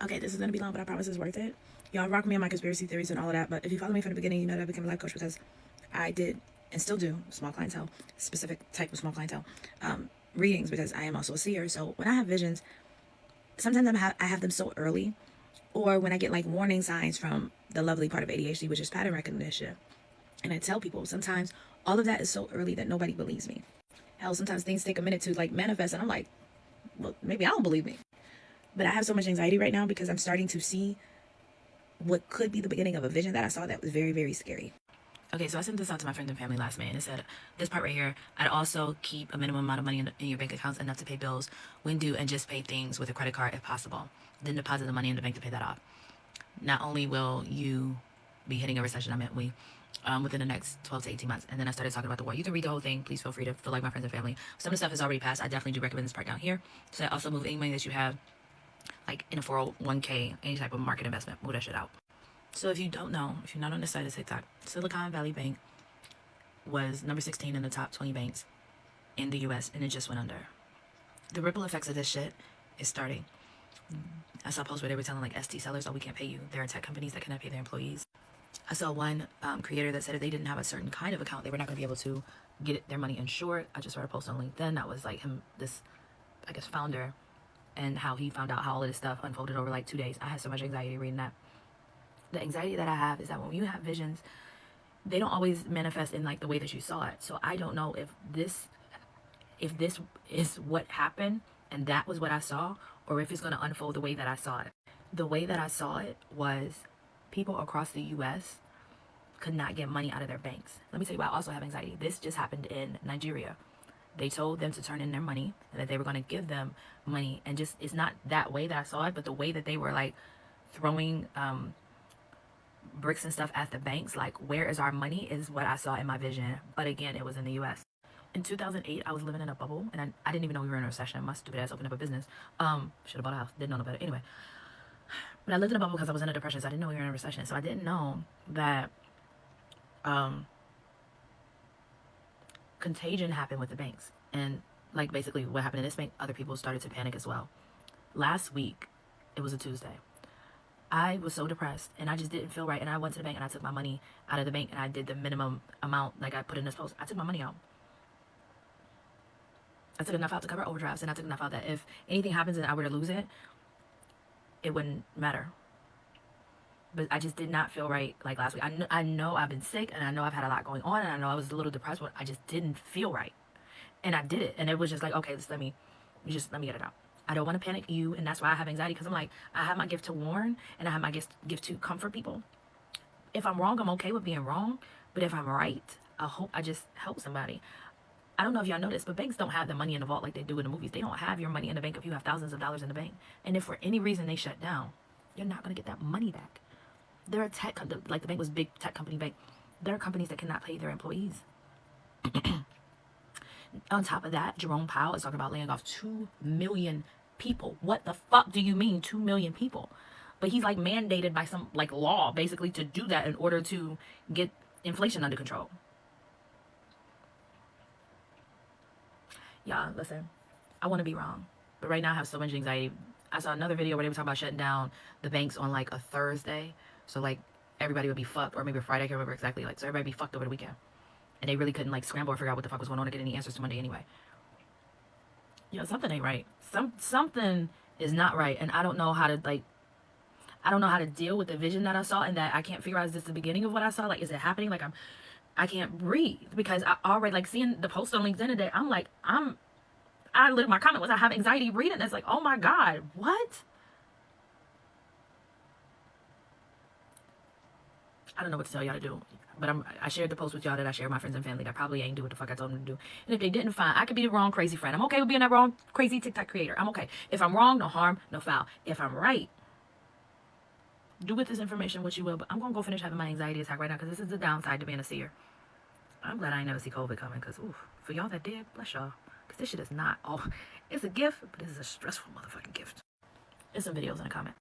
Okay, this is gonna be long, but I promise it's worth it. Y'all rock me on my conspiracy theories and all of that, but if you follow me from the beginning, you know that I became a life coach because I did and still do small clientele, specific type of small clientele, readings because I am also a seer. So when I have visions, sometimes I have them so early, or when I get like warning signs from the lovely part of ADHD, which is pattern recognition. And I tell people sometimes all of that is so early that nobody believes me. Hell, sometimes things take a minute to like manifest, and I'm like, well, maybe I don't believe me. But I have so much anxiety right now because I'm starting to see what could be the beginning of a vision that I saw that was very, very scary. Okay, so I sent this out to my friends and family last May, and it said, this part right here, I'd also keep a minimum amount of money in your bank accounts, enough to pay bills when due, and just pay things with a credit card if possible. Then deposit the money in the bank to pay that off. Not only will you be hitting a recession, I meant we, within the next 12 to 18 months. And then I started talking about the war. You can read the whole thing. Please feel free to feel like my friends and family. Some of the stuff is already passed. I definitely do recommend this part down here. So also move any money that you have, like in a 401k, any type of market investment, move that shit out. So if you don't know, if you're not on this side of TikTok, Silicon Valley Bank was number 16 in the top 20 banks in the US, and it just went under. The ripple effects of this shit is starting. I saw posts where they were telling like ST sellers, oh, we can't pay you. There are tech companies that cannot pay their employees. I saw one creator that said if they didn't have a certain kind of account, they were not going to be able to get their money insured. I just read a post on LinkedIn that was like him, this, I guess, founder, and how he found out how all of this stuff unfolded over like 2 days. I had so much anxiety reading that. The anxiety that I have is that when you have visions, they don't always manifest in like the way that you saw it. So I don't know if this is what happened and that was what I saw, or if it's going to unfold the way that I saw it. The way that I saw it was people across the US could not get money out of their banks. Let me tell you why I also have anxiety. This just happened in Nigeria. They told them to turn in their money and that they were going to give them money, and just, it's not that way that I saw it, but the way that they were like throwing bricks and stuff at the banks, like, where is our money, is what I saw in my vision. But again, it was in the US. In 2008, I was living in a bubble, and I didn't even know we were in a recession. My stupid ass opened up a business. Should have bought a house. Didn't know no better. Anyway, but I lived in a bubble because I was in a depression, so I didn't know we were in a recession. So I didn't know that contagion happened with the banks. And like basically what happened in this bank, other people started to panic as well. Last week, it was a Tuesday. I was so depressed and I just didn't feel right. And I went to the bank and I took my money out of the bank and I did the minimum amount like I put in this post. I took my money out. I took enough out to cover overdrafts, and I took enough out that if anything happens and I were to lose it, it wouldn't matter. But I just did not feel right like last week. I know I've been sick, and I know I've had a lot going on, and I know I was a little depressed, but I just didn't feel right. And I did it, and it was just like, okay, let me get it out. I don't want to panic you, and that's why I have anxiety, because I'm like, I have my gift to warn, and I have my gift to comfort people. If I'm wrong, I'm okay with being wrong, but if I'm right, I hope I just help somebody. I don't know if y'all know this, but banks don't have the money in the vault like they do in the movies. They don't have your money in the bank if you have thousands of dollars in the bank. And if for any reason they shut down, you're not going to get that money back. There are tech, like the bank was big tech company bank. There are companies that cannot pay their employees. On top of that, Jerome Powell is talking about laying off 2 million people. What the fuck do you mean 2 million people? But he's like mandated by some like law basically to do that in order to get inflation under control. Y'all, listen, I want to be wrong, but right now I have so much anxiety. I saw another video where they were talking about shutting down the banks on like a Thursday. So like everybody would be fucked, or maybe a Friday, I can't remember exactly. Like, so everybody would be fucked over the weekend. And they really couldn't like scramble or figure out what the fuck was going on to get any answers to Monday anyway. You know, something ain't right. Something is not right. And I don't know how to I don't know how to deal with the vision that I saw, and that I can't figure out, is this the beginning of what I saw? Like, is it happening? Like I can't breathe, because I already, like, seeing the post on LinkedIn today, I'm like, I literally, my comment was, I have anxiety reading this. Like, oh my God, what? I don't know what to tell y'all to do. But I shared the post with y'all that I share with my friends and family that probably ain't do what the fuck I told them to do. And if they didn't, fine. I could be the wrong crazy friend. I'm okay with being that wrong crazy TikTok creator. I'm okay. If I'm wrong, no harm, no foul. If I'm right, do with this information what you will. But I'm going to go finish having my anxiety attack right now, because this is the downside to being a seer. I'm glad I ain't never see COVID coming, because for y'all that did, bless y'all. Because this shit is not all, it's a gift, but this is a stressful motherfucking gift. There's some videos in the comment.